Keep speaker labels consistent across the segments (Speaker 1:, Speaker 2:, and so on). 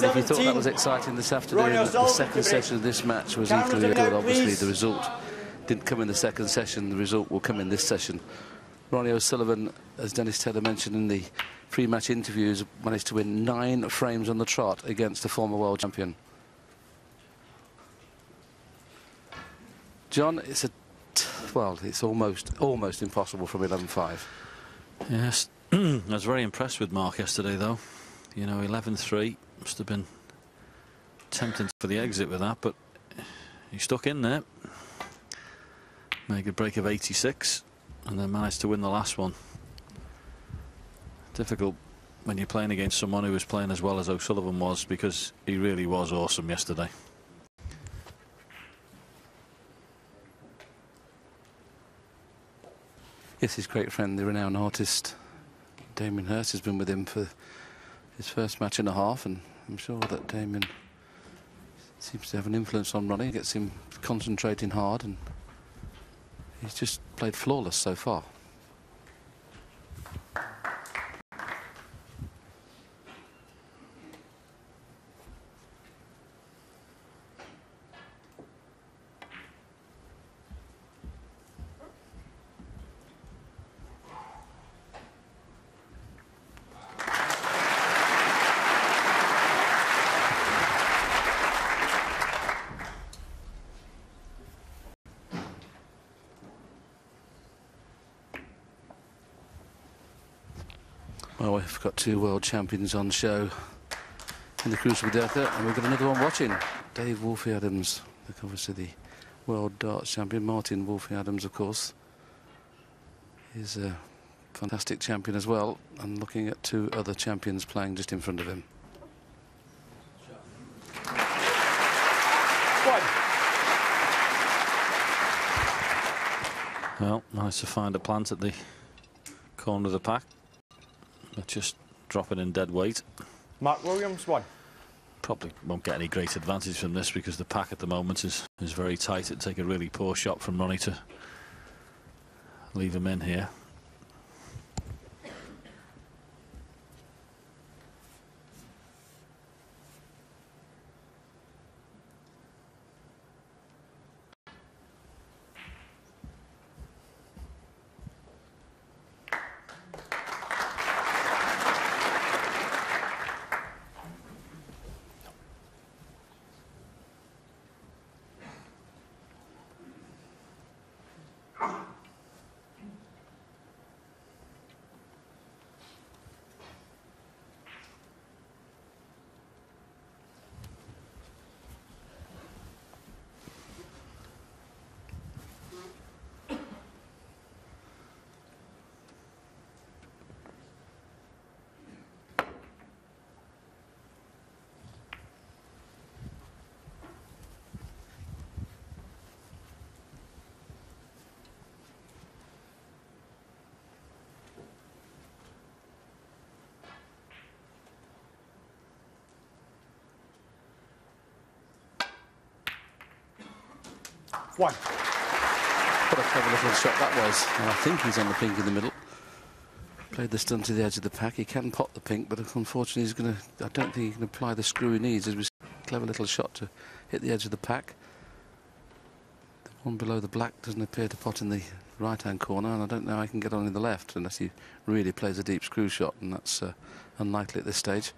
Speaker 1: And if you thought that was exciting this afternoon, the second session of this match was equally good. Obviously, the result didn't come in the second session. The result will come in this session. Ronnie O'Sullivan, as Dennis Taylor mentioned in the pre-match interviews, managed to win 9 frames on the trot against the former world champion. John, it's it's almost impossible from 11-5.
Speaker 2: Yes, I was very impressed with Mark yesterday, though. You know, 11-3 must have been tempting for the exit with that, but he stuck in there. Made a break of 86 and then managed to win the last one. Difficult when you're playing against someone who was playing as well as O'Sullivan was, because he really was awesome yesterday.
Speaker 1: Yes, his great friend, the renowned artist Damien Hirst, has been with him for his first match and a half, and I'm sure that Damien seems to have an influence on Ronnie, gets him concentrating hard, and he's just played flawless so far. Well, we've got 2 world champions on show in the Crucible Delta, and we've got another one watching. Dave Wolfie Adams, obviously the world darts champion. Martin Wolfie Adams, of course, is a fantastic champion as well, and looking at 2 other champions playing just in front of him.
Speaker 2: Well, nice to find a plant at the corner of the pack. But just drop it in dead weight.
Speaker 3: Mark Williams, 1.
Speaker 2: Probably won't get any great advantage from this because the pack at the moment is very tight. It'd take a really poor shot from Ronnie to leave him in here.
Speaker 1: What a clever little shot that was. And I think he's on the pink in the middle. Played the stun to the edge of the pack. He can pot the pink, but unfortunately he's going to... I don't think he can apply the screw he needs. It was a clever little shot to hit the edge of the pack. The one below the black doesn't appear to pot in the right-hand corner, and I don't know how he can get on in the left unless he really plays a deep screw shot, and that's unlikely at this stage.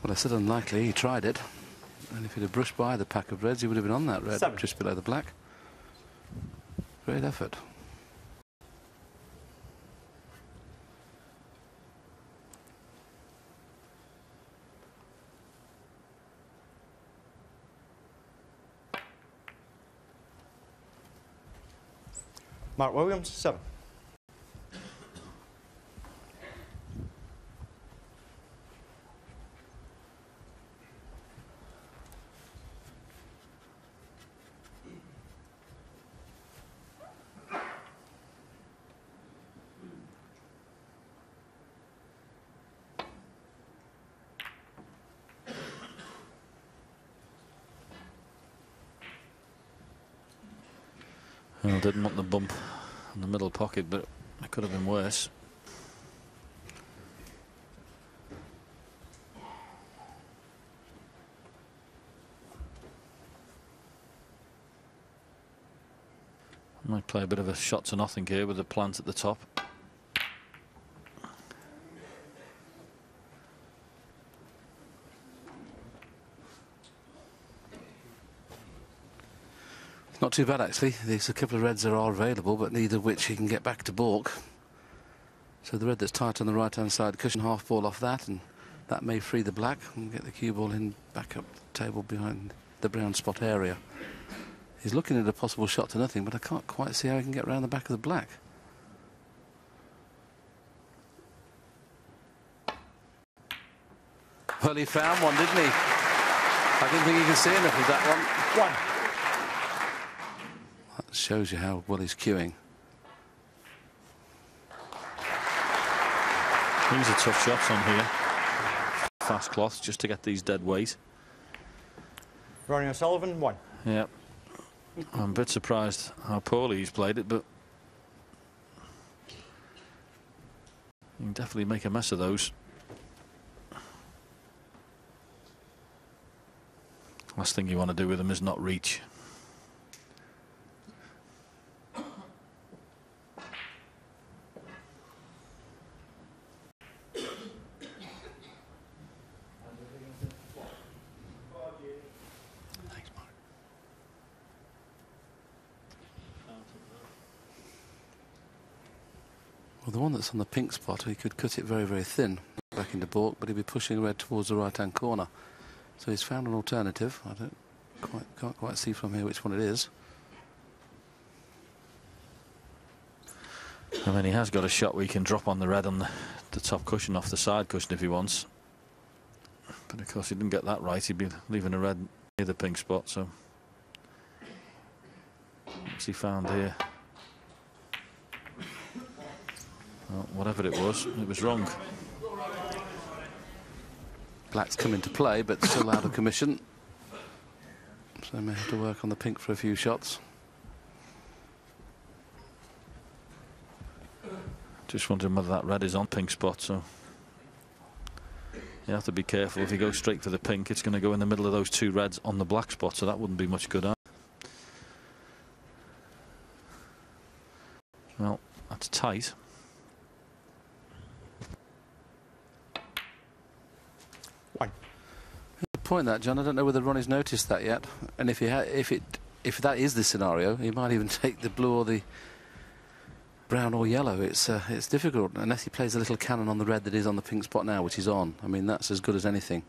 Speaker 1: Well, I said unlikely. He tried it, and if he'd have brushed by the pack of reds, he would have been on that red,
Speaker 3: 7.
Speaker 1: Just below the black. Great effort.
Speaker 3: Mark Williams, 7.
Speaker 2: Well, didn't want the bump in the middle pocket, but it could have been worse. Might play a bit of a shot to nothing here with the plant at the top.
Speaker 1: Not too bad, actually. There's a couple of reds that are available, but neither of which he can get back to baulk. So the red that's tight on the right-hand side, cushion half ball off that, and that may free the black and get the cue ball in back up the table behind the brown spot area. He's looking at a possible shot to nothing, but I can't quite see how he can get around the back of the black. Well, he found one, didn't he? I didn't think he could see enough of that one.
Speaker 3: One.
Speaker 1: That shows you how well he's cueing.
Speaker 2: These are tough shots on here. Fast cloth just to get these dead weight.
Speaker 3: Ronnie O'Sullivan, 1.
Speaker 2: Yeah. I'm a bit surprised how poorly he's played it, but you can definitely make a mess of those. Last thing you want to do with them is not reach.
Speaker 1: Well, the one that's on the pink spot, he could cut it very, very thin back into baulk, but he'd be pushing red towards the right-hand corner. So he's found an alternative. I can't quite see from here which one it is.
Speaker 2: I mean, he has got a shot where he can drop on the red on the top cushion off the side cushion if he wants. But of course, he didn't get that right. He'd be leaving a red near the pink spot. So what's he found here? Well, whatever it was wrong.
Speaker 1: Black's come into play, but still out of commission. So may have to work on the pink for a few shots.
Speaker 2: Just wondering whether that red is on pink spot, so you have to be careful. If you go straight for the pink, it's going to go in the middle of those two reds on the black spot, so that wouldn't be much good. Well, that's tight.
Speaker 1: Point that, John. I don't know whether Ronnie's noticed that yet, and if that is the scenario, he might even take the blue or the brown or yellow. It's difficult unless he plays a little cannon on the red that is on the pink spot now, which is on. I mean, that's as good as anything.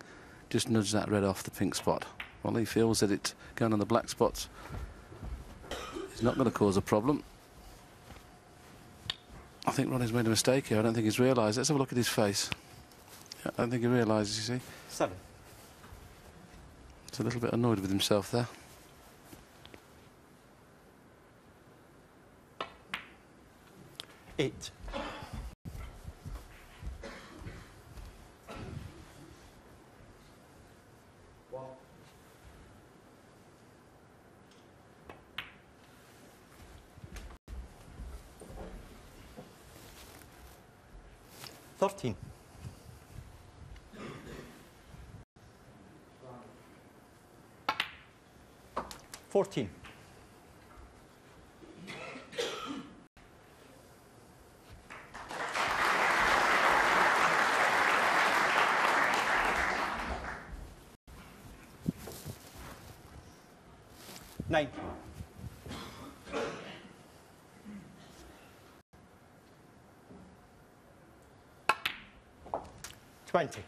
Speaker 1: Just nudge that red off the pink spot. Well, he feels that it going on the black spots is not going to cause a problem. I think Ronnie's made a mistake here. I don't think he's realised. Let's have a look at his face. Yeah, I don't think he realises, you see.
Speaker 3: 7.
Speaker 1: He's a little bit annoyed with himself there.
Speaker 3: Eight. $13. 14. 9. 20.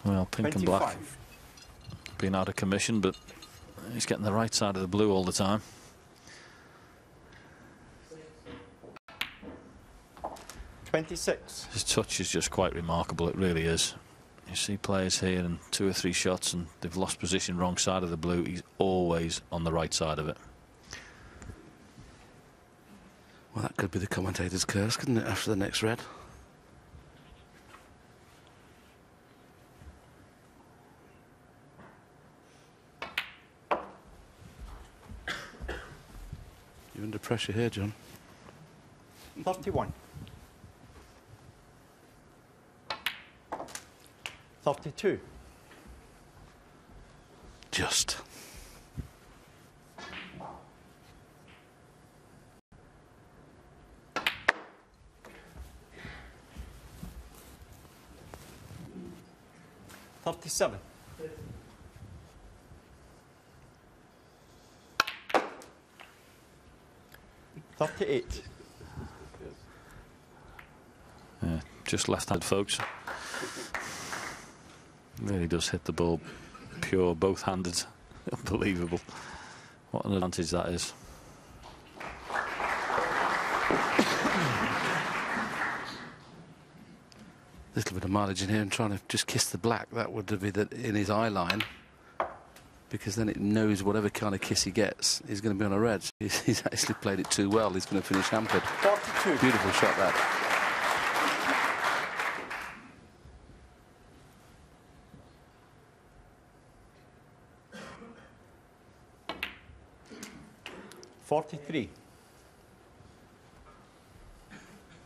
Speaker 2: Well, pink
Speaker 3: 25.
Speaker 2: and black being out of commission, but he's getting the right side of the blue all the time.
Speaker 3: 26.
Speaker 2: His touch is just quite remarkable, it really is. You see players here in 2 or 3 shots and they've lost position wrong side of the blue. He's always on the right side of it.
Speaker 1: Well, that could be the commentator's curse, couldn't it, after the next red? You're under pressure here, John.
Speaker 3: 31. 32.
Speaker 1: Just.
Speaker 3: $37. 38.
Speaker 2: Yeah, just left-handed, folks. Really does hit the ball pure, both-handed. Unbelievable. What an advantage that is.
Speaker 1: Little bit of mileage in here and trying to just kiss the black. That would be in his eye line, because then it knows whatever kind of kiss he gets, he's going to be on a red. He's actually played it too well. He's going to finish hampered.
Speaker 3: 42.
Speaker 1: Beautiful shot, that.
Speaker 3: $43.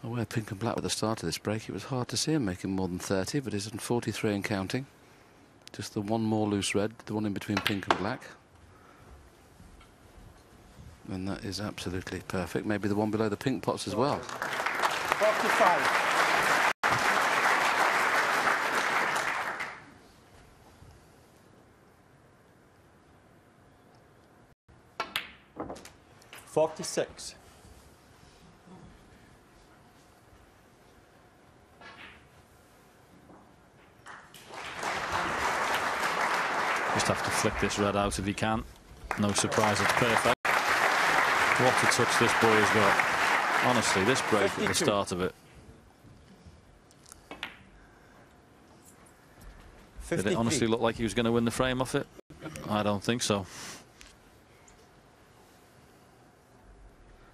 Speaker 1: Aware pink and black at the start of this break. It was hard to see him making more than 30, but he's on 43 and counting. Just the one more loose red, the one in between pink and black. And that is absolutely perfect. Maybe the one below the pink pots as well.
Speaker 3: 45. $46.
Speaker 2: Just have to flick this red out if he can. No surprise, it's perfect. What a touch this boy has got. Honestly, this break at the start of it.
Speaker 3: 53.
Speaker 2: Did it honestly look like he was going to win the frame off it? I don't think so.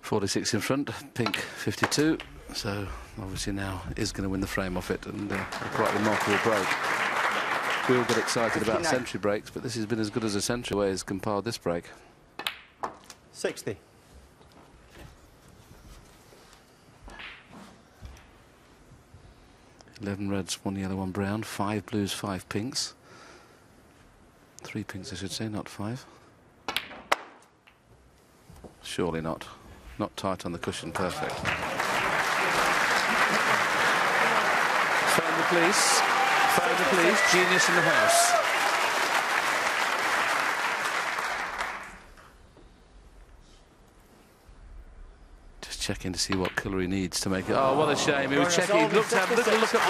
Speaker 1: 46 in front, pink 52. So obviously now is going to win the frame off it, and a quite remarkable break. We all get excited about century breaks, but this has been as good as a century way has compiled this break.
Speaker 3: 60.
Speaker 1: $11 reds, 1 yellow, 1 brown, 5 blues, 5 pinks. 3 pinks, I should say, not 5. Surely not. Not tight on the cushion, perfect. Phone the police. Phone the police. Genius in the house. Just checking to see what colour he needs to make it. Oh, what a shame. He was checking. He looked up the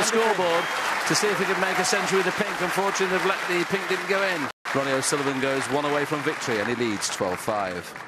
Speaker 1: scoreboard to see if he could make a century with the pink. Unfortunately, the pink didn't go in. Ronnie O'Sullivan goes one away from victory, and he leads 12-5.